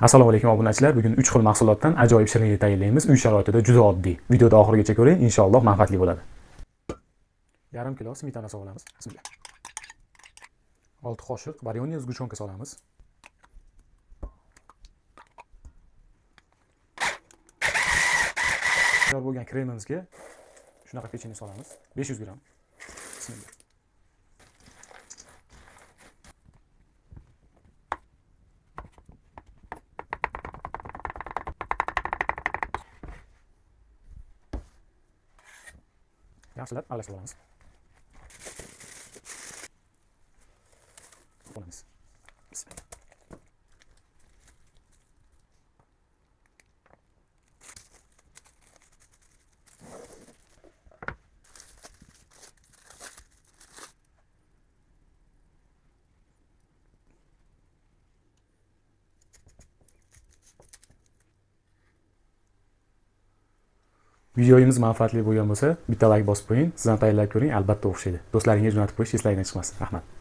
Assalomu alaykum obunachilar. Bugun 3 xil mahsulotdan ajoyib shirinlik tayyorlaymiz. Uy sharoitida juda oddiy. Videoda oxirigacha ko'ring, inshaalloh manfaatli bo'ladi. Yarim kilo smetana solamiz. Bismillah. 6 qoshiq varyoniy sgущенка solamiz. Tayyor bo'lgan kremimizga shunaqa pecheni solamiz. 500 gram. Bismillah. Yaxshilab aralashtirib olamiz. Qo'yamiz. Bismillah. Videoyimiz manfaatli bo'lgan bo'lsa, bitta like bosib qo'ying, sizdan tayyorlab ko'ring, albatta o'xshaydi. Do'stlaringizga jo'natib qo'yish eslaridan chiqmasin. Rahmat.